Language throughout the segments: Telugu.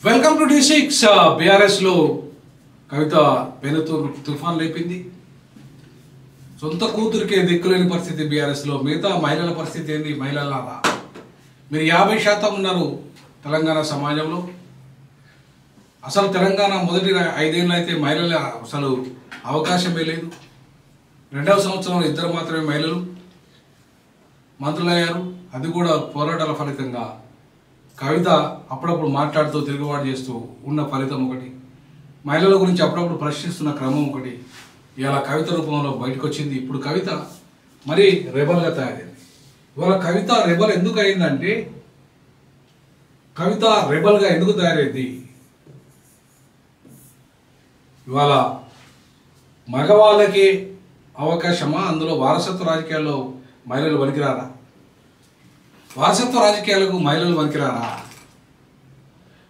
వెల్కమ్ టు D6 బీఆర్ఎస్ లో కవిత పెనుతో తుఫాన్ లేపింది. సొంత కూతురికే దిక్కులేని పరిస్థితి బీఆర్ఎస్ లో. మిగతా మహిళల పరిస్థితి ఏంది? మహిళలారా మీరు 50% ఉన్నారు తెలంగాణ సమాజంలో. అసలు తెలంగాణ మొదటి 5 ఏళ్ళు అయితే మహిళల అసలు అవకాశమే లేదు. 2వ సంవత్సరంలో 2 మాత్రమే మహిళలు మంత్రులయ్యారు. అది కూడా పోరాటాల ఫలితంగా. కవిత అప్పుడప్పుడు మాట్లాడుతూ తిరుగుబాటు చేస్తూ ఉన్న ఫలితం ఒకటి, మహిళల గురించి అప్పుడప్పుడు ప్రశ్నిస్తున్న క్రమం ఒకటి ఇలా కవిత రూపంలో బయటకు వచ్చింది. ఇప్పుడు కవిత మరీ రెబల్గా తయారైంది. ఇవాళ కవిత రెబల్ ఎందుకు అయిందంటే, కవిత రెబల్గా ఎందుకు తయారైంది? ఇవాళ మగవాళ్ళకి అవకాశమా? అందులో వారసత్వ రాజకీయాల్లో మహిళలు పనికిరారా? వారసత్వ రాజకీయాలకు మహిళలు పనికిరారా?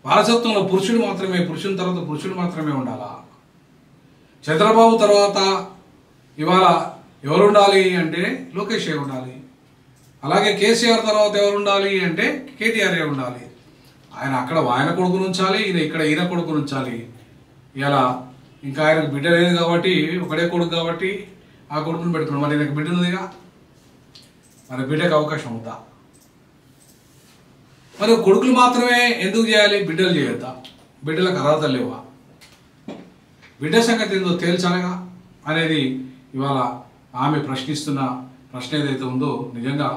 వారసత్వంలో పురుషుని తర్వాత పురుషుడు మాత్రమే ఉండాలా? చంద్రబాబు తర్వాత ఇవాళ ఎవరు ఉండాలి అంటే లోకేష్ ఉండాలి. అలాగే కేసీఆర్ తర్వాత ఎవరు ఉండాలి అంటే కేటీఆర్ ఉండాలి. ఆయన కొడుకును ఉంచాలి, ఈయన కొడుకును ఉంచాలి. ఇలా ఇంకా ఆయనకు బిడ్డ లేదు కాబట్టి, ఒకడే కొడుకు కాబట్టి ఆ కొడుకును పెట్టుకున్నాడు. మరి ఈయనకు బిడ్డ ఉందిగా, మరి బిడ్డకు అవకాశం ఉందా? మరి కొడుకులు మాత్రమే ఎందుకు చేయాలి? బిడ్డలు చేయొద్దా? బిడ్డలకు అర్హత లేవా? బిడ్డ సంగతి ఏందో తేల్చాలిగా అనేది ఇవాళ ఆమె ప్రశ్నిస్తున్న ప్రశ్న ఏదైతే ఉందో, నిజంగా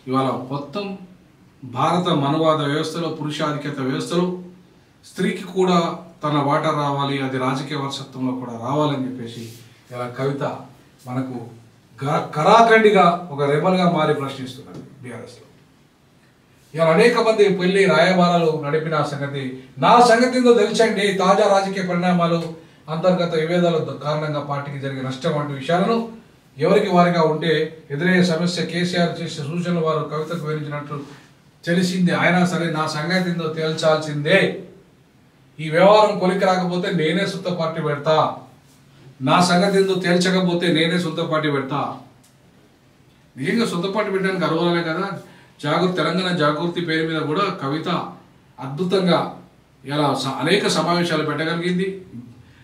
ఇవాళ మొత్తం భారత మనువాద వ్యవస్థలో, పురుషాధిక్యత వ్యవస్థలో స్త్రీకి కూడా తన వాటా రావాలి, అది రాజకీయ వారసత్వంలో కూడా రావాలని చెప్పేసి ఇలా కవిత మనకు కరాఖండిగా ఒక రెబల్గా మారి ప్రశ్నిస్తున్నది బీఆర్ఎస్లో. ఇలా అనేక మంది పెళ్లి రాయబారాలు నడిపిన నా సంగతి ఏందో తెలిసండి. తాజా రాజకీయ పరిణామాలు, అంతర్గత విభేదాల కారణంగా పార్టీకి జరిగే నష్టం వంటి విషయాలను ఎవరికి వారిగా ఉంటే ఎదురయ్యే సమస్య కేసీఆర్ చేసే సూచనలు వారు కవితకు వివరించినట్లు తెలిసింది. అయినా సరే నా సంగతి ఏందో తేల్చాల్సిందే. ఈ వ్యవహారం కొలికి రాకపోతే నేనే సొంత పార్టీ పెడతా. నా సంగతి ఏందో తేల్చకపోతే నేనే సొంత పార్టీ పెడతా. నిజంగా సొంత పార్టీ పెట్టడానికి అర్హులే కదా. తెలంగాణ జాగృతి పేరు మీద కూడా కవిత అద్భుతంగా ఇలా అనేక సమావేశాలు పెట్టగలిగింది.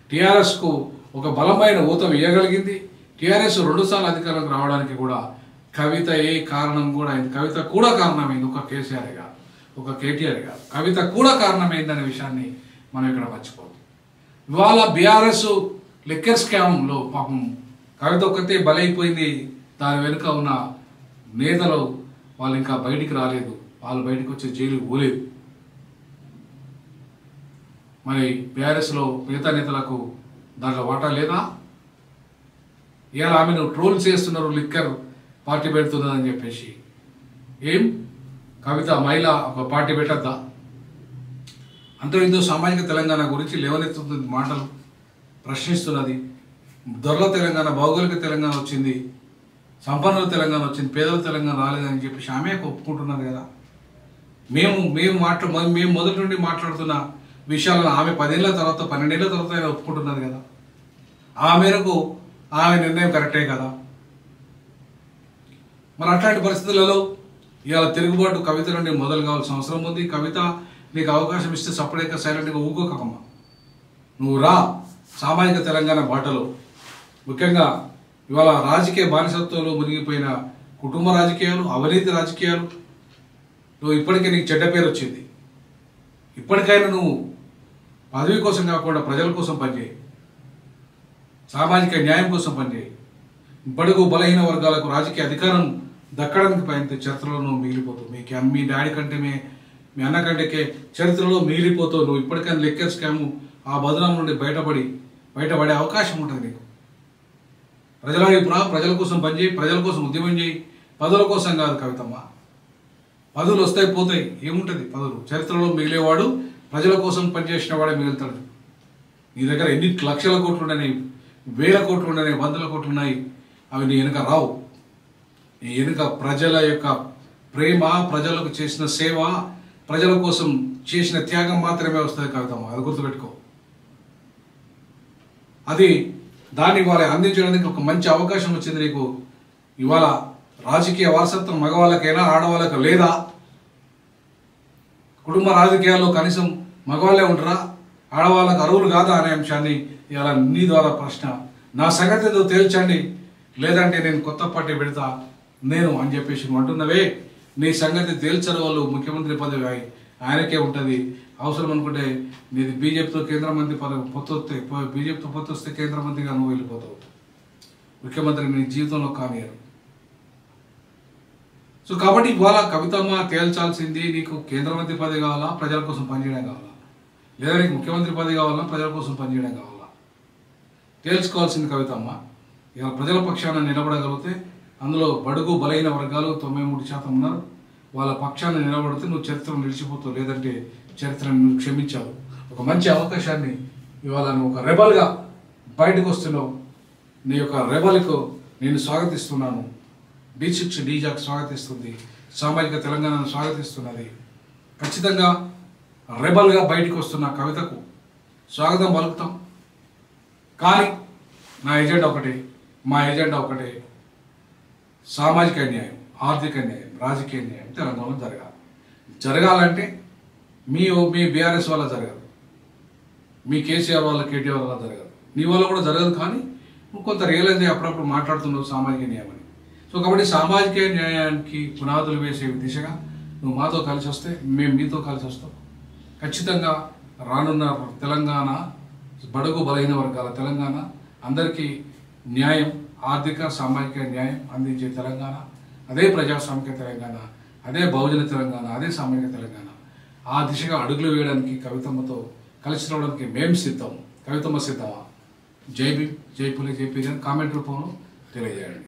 టీఆర్ఎస్కు ఒక బలమైన ఊతం ఇవ్వగలిగింది. టీఆర్ఎస్ 2 సార్లు అధికారంలోకి రావడానికి కూడా కవిత కారణం కూడా అయింది. కవిత కూడా కారణమైంది. ఒక కేసీఆర్ గారు, ఒక కేటీఆర్ గారు, కవిత కూడా కారణమైందనే విషయాన్ని మనం ఇక్కడ మర్చిపోదు. ఇవాళ బీఆర్ఎస్ లిక్కర్ స్కామ్లో పాపం కవిత ఒక్కతే బలైపోయింది. దాని వెనుక ఉన్న నేతలు వాళ్ళు ఇంకా బయటికి రాలేదు. వాళ్ళు బయటకు వచ్చే జైలుకి పోలేదు. మరి బీఆర్ఎస్లో మిగతా నేతలకు దాంట్లో వాటా లేదా? ఇవాళ ఆమెను ట్రోల్ చేస్తున్నారు, లిక్కర్ పార్టీ పెడుతున్నదని చెప్పేసి. ఏం కవిత మహిళ ఒక పార్టీ పెట్టద్దా? అంతో ఇంతో సామాజిక తెలంగాణ గురించి లేవనెత్తుతుంది, మాటలు ప్రశ్నిస్తున్నది. దొరల తెలంగాణ, భౌగోళిక తెలంగాణ వచ్చింది, సంపన్నుల తెలంగాణ వచ్చింది, పేదల తెలంగాణ రాలేదని చెప్పేసి ఆమె ఒప్పుకుంటున్నది కదా. మేము మొదటి నుండి మాట్లాడుతున్న విషయాలను ఆమె 10 ఏళ్ల తర్వాత 12 ఏళ్ల తర్వాత ఆయన ఒప్పుకుంటున్నది కదా. ఆ మేరకు ఆమె నిర్ణయం కరెక్టే కదా. మరి అట్లాంటి పరిస్థితులలో ఇవాళ తిరుగుబాటు కవిత నుండి మొదలు కావాల్సిన అవసరం ఉంది. కవిత నీకు అవకాశం ఇస్తే సపరేట్గా సైలెంట్గా ఊకోకమ్మా. నువ్వు రా సామాజిక తెలంగాణ బాటలో. ముఖ్యంగా ఇవాళ రాజకీయ బానిసత్వంలో మునిగిపోయిన కుటుంబ రాజకీయాలు, అవినీతి రాజకీయాలు, నువ్వు ఇప్పటికే నీకు చెడ్డ పేరు వచ్చింది. ఇప్పటికైనా నువ్వు పదవి కోసం కాకుండా ప్రజల కోసం పనిచేయి, సామాజిక న్యాయం కోసం పనిచేయి. బడుగు బలహీన వర్గాలకు రాజకీయ అధికారం దక్కడానికి ప్రయత్నించే చరిత్రలో నువ్వు మిగిలిపోతావు. మీ డాడీ కంటే మీ అన్న కంటే చరిత్రలో మిగిలిపోతావు. నువ్వు ఇప్పటికైనా లిక్కర్ స్కాము ఆ బదనాం నుండి బయటపడే అవకాశం ఉంటుంది నీకు. ప్రజల కోసం పనిచేయి, ప్రజల కోసం ఉద్యమం చేయి. పదవుల కోసం కాదు కవితమ్మ. పదవులు వస్తాయి పోతాయి, ఏముంటుంది పదవులు. చరిత్రలో మిగిలేవాడు ప్రజల కోసం పనిచేసిన వాడే మిగులుతాడు. నీ దగ్గర ఎన్ని లక్షల కోట్లు ఉన్నాయి, వేల కోట్లు ఉన్నాయి, వందల కోట్లు ఉన్నాయి, అవి నీ వెనుక రావు. నీ వెనుక ప్రజల యొక్క ప్రేమ, ప్రజలకు చేసిన సేవ, ప్రజల కోసం చేసిన త్యాగం మాత్రమే వస్తుంది కవితమ్మ. అది గుర్తుపెట్టుకో. దాన్ని ఇవాళ అందించడానికి ఒక మంచి అవకాశం వచ్చింది నీకు. ఇవాళ రాజకీయ వారసత్వం మగవాళ్ళకైనా ఆడవాళ్ళకు లేదా? కుటుంబ రాజకీయాల్లో కనీసం మగవాళ్ళే ఉంటారా, ఆడవాళ్ళకు అరువులు కాదా అనే అంశాన్ని ఇలా నీ ద్వారా ప్రశ్న. నా సంగతి ఏదో తేల్చండి, లేదంటే నేను కొత్త పార్టీ పెడతా నేను అని చెప్పేసి నువ్వు అంటున్నవే. నీ సంగతి తేల్చని వాళ్ళు ముఖ్యమంత్రి పదవి ఆయనకే ఉంటుంది. అవసరం అనుకుంటే నీది బీజేపీతో కేంద్ర మంత్రి పదవి పొత్తు వస్తే, బీజేపీతో పొత్తు వస్తే కేంద్ర మంత్రిగా నువ్వు వెళ్ళిపోతావు. ముఖ్యమంత్రి నీ జీవితంలో కానియరు. సో కాబట్టి ఇవాళ కవితమ్మ తేల్చాల్సింది, నీకు కేంద్ర మంత్రి పదవి కావాలా, ప్రజల కోసం పనిచేయడం కావాలా, లేదా నీకు ముఖ్యమంత్రి పదవి కావాలా, ప్రజల కోసం పనిచేయడం కావాలా? తేల్చుకోవాల్సింది కవితమ్మ. ఇవాళ ప్రజల పక్షాన నిలబడగలిగితే, అందులో బడుగు బలైన వర్గాలు 93% ఉన్నారు. వాళ్ళ పక్షాన నిలబడితే నువ్వు చరిత్రను నిలిచిపోతావు, లేదంటే చరిత్రను నువ్వు క్షమించావు. ఒక మంచి అవకాశాన్ని ఇవాళ నువ్వు ఒక రెబల్గా బయటకు వస్తున్నావు. నీ యొక్క రెబల్కు నేను స్వాగతిస్తున్నాను. D6 డీజాక్ స్వాగతిస్తుంది, సామాజిక తెలంగాణను స్వాగతిస్తున్నది. ఖచ్చితంగా రెబల్గా బయటకు వస్తున్న కవితకు స్వాగతం పలుకుతాం. కానీ నా ఎజెండా ఒకటే, మా ఎజెండా ఒకటే, సామాజిక న్యాయం, ఆర్థిక న్యాయం, రాజకీయ న్యాయం తెలంగాణలో జరగాలి. జరగాలంటే మీ బీఆర్ఎస్ వల్ల జరగదు, మీ కేసీఆర్ వల్ల, కేటీఆర్ వల్ల జరగదు, నీ వల్ల కూడా జరగదు. కానీ నువ్వు కొంత రియలైజ్ అప్పుడప్పుడు మాట్లాడుతున్నావు సామాజిక న్యాయం అని. సో కాబట్టి సామాజిక న్యాయానికి పునాదులు వేసే దిశగా నువ్వు మాతో కలిసి వస్తే, మేము మీతో కలిసి వస్తాం. ఖచ్చితంగా రానున్న తెలంగాణ, బడుగు బలహీన వర్గాల తెలంగాణ, అందరికీ న్యాయం, ఆర్థిక సామాజిక న్యాయం అందించే తెలంగాణ, అదే ప్రజాస్వామిక తెలంగాణ, అదే బహుజన తెలంగాణ, అదే సామాజిక తెలంగాణ. ఆ దిశగా అడుగులు వేయడానికి కవితమ్మతో కలిసి రావడానికి మేము సిద్ధం. కవితమ్మ సిద్ధమా? జై భీమ్, జై పులి, జై పీరియన్ కామెంట్ రూపంలో తెలియజేయండి.